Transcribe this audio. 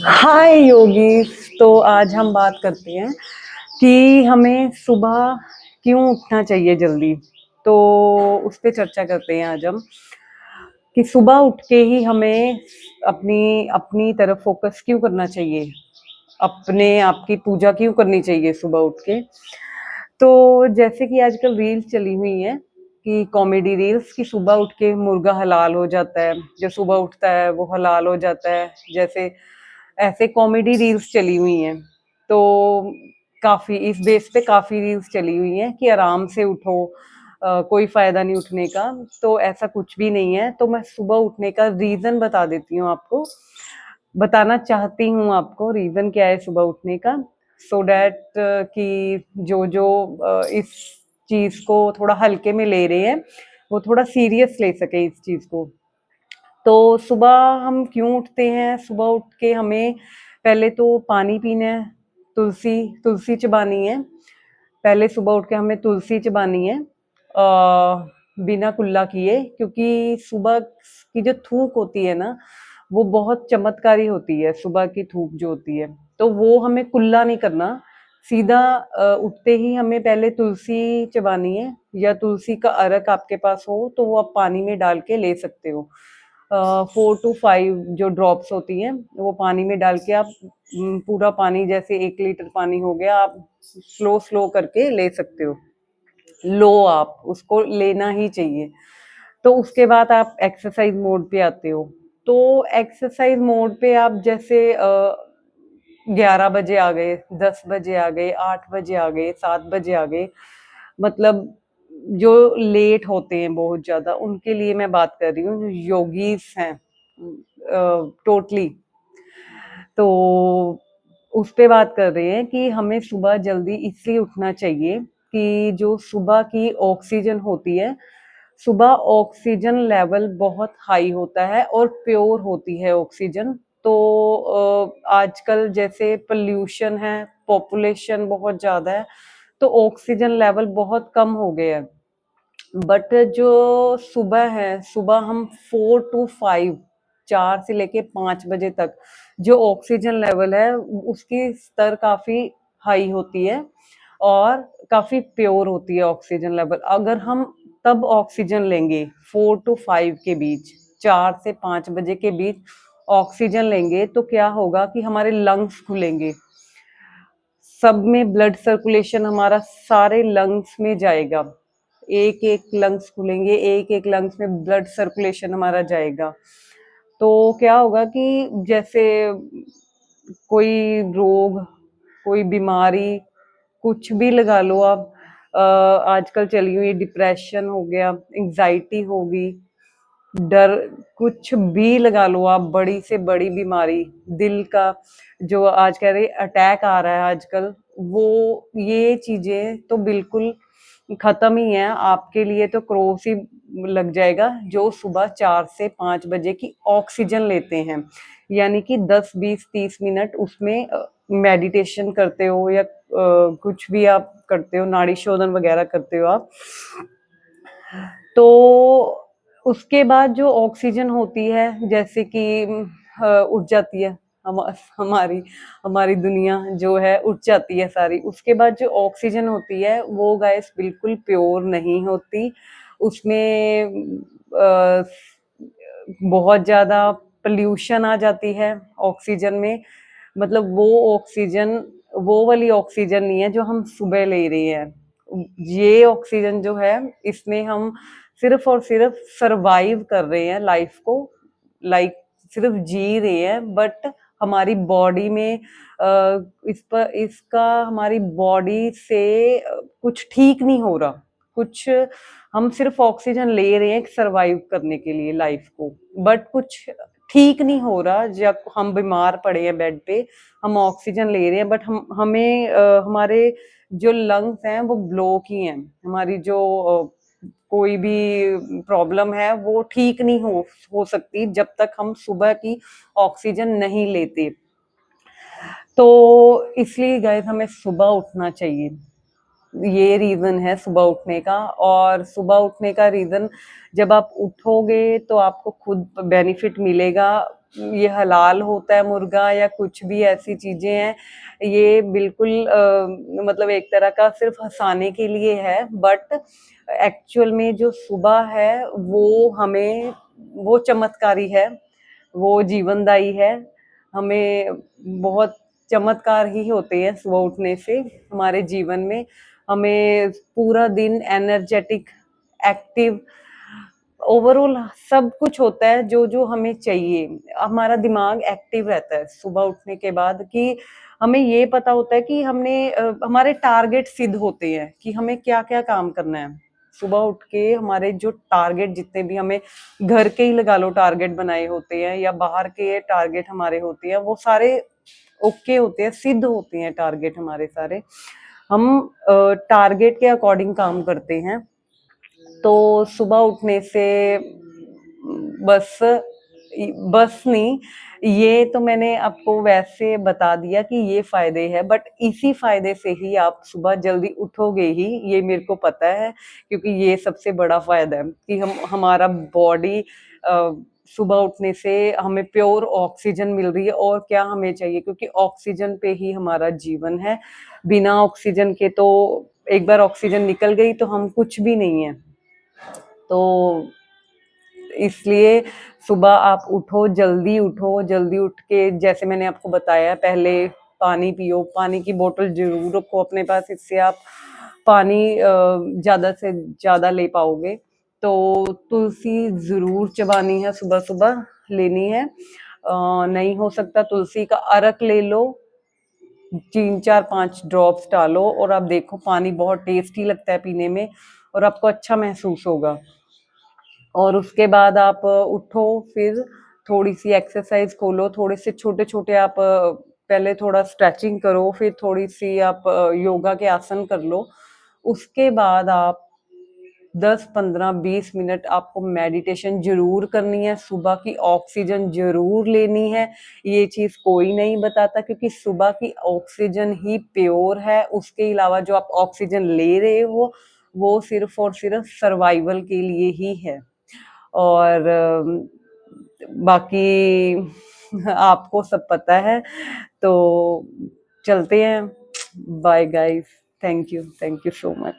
हाय योगीस। तो आज हम बात करते हैं कि हमें सुबह क्यों उठना चाहिए जल्दी। तो उस पे चर्चा करते हैं आज हम कि सुबह उठ के ही हमें अपनी अपनी तरफ फोकस क्यों करना चाहिए, अपने आप की पूजा क्यों करनी चाहिए सुबह उठ के। तो जैसे कि आजकल रील्स चली हुई हैं कि कॉमेडी रील्स की सुबह उठ के मुर्गा हलाल हो जाता है, जो सुबह उठता है वो हलाल हो जाता है, जैसे ऐसे कॉमेडी रील्स चली हुई हैं। तो काफ़ी इस बेस पे काफ़ी रील्स चली हुई हैं कि आराम से उठो, कोई फ़ायदा नहीं उठने का। तो ऐसा कुछ भी नहीं है। तो मैं सुबह उठने का रीज़न बता देती हूँ आपको, बताना चाहती हूँ आपको रीज़न क्या है सुबह उठने का, सो दैट कि जो इस चीज़ को थोड़ा हल्के में ले रहे हैं वो थोड़ा सीरियस ले सके इस चीज़ को। तो सुबह हम क्यों उठते हैं? सुबह उठ के हमें पहले तो पानी पीना है, तुलसी तुलसी चबानी है। पहले सुबह उठ के हमें तुलसी चबानी है, बिना कुल्ला किए, क्योंकि सुबह की जो थूक होती है ना, वो बहुत चमत्कारी होती है। सुबह की थूक जो होती है, तो वो हमें कुल्ला नहीं करना। सीधा उठते ही हमें पहले तुलसी चबानी है, या तुलसी का अर्क आपके पास हो तो वो आप पानी में डाल के ले सकते हो। 4 to 5 जो ड्रॉप्स होती हैं वो पानी में डाल के आप पूरा पानी, जैसे 1 लीटर पानी हो गया, आप स्लो स्लो करके ले सकते हो। लो, आप उसको लेना ही चाहिए। तो उसके बाद आप एक्सरसाइज मोड पे आते हो। तो एक्सरसाइज मोड पे आप जैसे 11 बजे आ गए, 10 बजे आ गए, 8 बजे आ गए, 7 बजे आ गए, मतलब जो लेट होते हैं बहुत ज्यादा, उनके लिए मैं बात कर रही हूँ, जो योगीज हैं टोटली। तो उस पे बात कर रहे हैं कि हमें सुबह जल्दी इसलिए उठना चाहिए कि जो सुबह की ऑक्सीजन होती है, सुबह ऑक्सीजन लेवल बहुत हाई होता है और प्योर होती है ऑक्सीजन। तो आजकल जैसे पोल्यूशन है, पॉपुलेशन बहुत ज़्यादा है, तो ऑक्सीजन लेवल बहुत कम हो गया है। बट जो सुबह है, सुबह हम 4 to 5, 4 से लेके 5 बजे तक जो ऑक्सीजन लेवल है उसकी स्तर काफी हाई होती है और काफी प्योर होती है ऑक्सीजन लेवल। अगर हम तब ऑक्सीजन लेंगे 4 to 5 के बीच, 4 से 5 बजे के बीच ऑक्सीजन लेंगे, तो क्या होगा कि हमारे लंग्स खुलेंगे, सब में ब्लड सर्कुलेशन हमारा सारे लंग्स में जाएगा, एक एक लंग्स खुलेंगे, एक एक लंग्स में ब्लड सर्कुलेशन हमारा जाएगा। तो क्या होगा कि जैसे कोई रोग, कोई बीमारी, कुछ भी लगा लो आप, आजकल चली हुई डिप्रेशन हो गया, एंजाइटी होगी, डर, कुछ भी लगा लो आप, बड़ी से बड़ी बीमारी, दिल का जो आज कह रहे अटैक आ रहा है आजकल, वो ये चीजें तो बिल्कुल खत्म ही है आपके लिए। तो क्रॉस ही लग जाएगा जो सुबह 4 से 5 बजे की ऑक्सीजन लेते हैं, यानी कि 10 20 30 मिनट उसमें मेडिटेशन करते हो या कुछ भी आप करते हो, नाड़ी शोधन वगैरह करते हो आप। तो उसके बाद जो ऑक्सीजन होती है, जैसे कि उठ जाती है, हम हमारी हमारी दुनिया जो है उठ जाती है सारी। उसके बाद जो ऑक्सीजन होती है वो गाइस बिल्कुल प्योर नहीं होती, उसमें बहुत ज्यादा पोल्यूशन आ जाती है ऑक्सीजन में। मतलब वो ऑक्सीजन, वो वाली ऑक्सीजन नहीं है जो हम सुबह ले रहे हैं। ये ऑक्सीजन जो है, इसमें हम सिर्फ और सिर्फ सरवाइव कर रहे हैं लाइफ को, लाइक सिर्फ जी रहे हैं। बट हमारी बॉडी में इस पर इसका हमारी बॉडी से कुछ ठीक नहीं हो रहा, कुछ हम सिर्फ ऑक्सीजन ले रहे हैं सरवाइव करने के लिए लाइफ को, बट कुछ ठीक नहीं हो रहा। जब हम बीमार पड़े हैं बेड पे, हम ऑक्सीजन ले रहे हैं, बट हमें हमारे जो लंग्स हैं वो ब्लॉक ही हैं, हमारी जो कोई भी प्रॉब्लम है वो ठीक नहीं हो सकती जब तक हम सुबह की ऑक्सीजन नहीं लेते। तो इसलिए गाइस हमें सुबह उठना चाहिए, ये रीजन है सुबह उठने का। और सुबह उठने का रीजन, जब आप उठोगे तो आपको खुद बेनिफिट मिलेगा, ये हलाल होता है मुर्गा या कुछ भी ऐसी चीजें हैं, ये बिल्कुल मतलब एक तरह का सिर्फ हंसाने के लिए है, बट एक्चुअल में जो सुबह है वो हमें, वो चमत्कारी है, वो जीवनदायी है। हमें बहुत चमत्कार ही होते हैं सुबह उठने से हमारे जीवन में। हमें पूरा दिन एनर्जेटिक, एक्टिव, ओवरऑल सब कुछ होता है जो जो हमें चाहिए। हमारा दिमाग एक्टिव रहता है सुबह उठने के बाद, कि हमें ये पता होता है कि हमारे टारगेट सिद्ध होते हैं कि हमें क्या क्या काम करना है। सुबह उठ के हमारे जो टारगेट जितने भी हमें घर के ही लगा लो टारगेट बनाए होते हैं, या बाहर के टारगेट हमारे होते हैं, वो सारे ओके होते हैं, सिद्ध होते हैं टारगेट हमारे सारे। हम टारगेट के अकॉर्डिंग काम करते हैं। तो सुबह उठने से बस बस नहीं, ये तो मैंने आपको वैसे बता दिया कि ये फायदे हैं, बट इसी फायदे से ही आप सुबह जल्दी उठोगे ही, ये मेरे को पता है, क्योंकि ये सबसे बड़ा फायदा है कि हम हमारा बॉडी सुबह उठने से हमें प्योर ऑक्सीजन मिल रही है, और क्या हमें चाहिए, क्योंकि ऑक्सीजन पे ही हमारा जीवन है। बिना ऑक्सीजन के तो, एक बार ऑक्सीजन निकल गई तो हम कुछ भी नहीं है। तो इसलिए सुबह आप उठो, जल्दी उठो, जल्दी उठ के जैसे मैंने आपको बताया, पहले पानी पियो, पानी की बोतल जरूर रखो अपने पास, इससे आप पानी ज्यादा से ज्यादा ले पाओगे। तो तुलसी जरूर चबानी है, सुबह सुबह लेनी है। नहीं हो सकता तुलसी का अर्क ले लो, 3 4 5 ड्रॉप्स डालो, और आप देखो पानी बहुत टेस्टी लगता है पीने में, और आपको अच्छा महसूस होगा। और उसके बाद आप उठो, फिर थोड़ी सी एक्सरसाइज खोलो, थोड़े से छोटे छोटे आप पहले थोड़ा स्ट्रेचिंग करो, फिर थोड़ी सी आप योगा के आसन कर लो। उसके बाद आप 10 15 20 मिनट आपको मेडिटेशन जरूर करनी है, सुबह की ऑक्सीजन जरूर लेनी है। ये चीज कोई नहीं बताता, क्योंकि सुबह की ऑक्सीजन ही प्योर है, उसके अलावा जो आप ऑक्सीजन ले रहे हो वो सिर्फ और सिर्फ सर्वाइवल के लिए ही है। और बाकी आपको सब पता है। तो चलते हैं। Bye guys, thank you so much.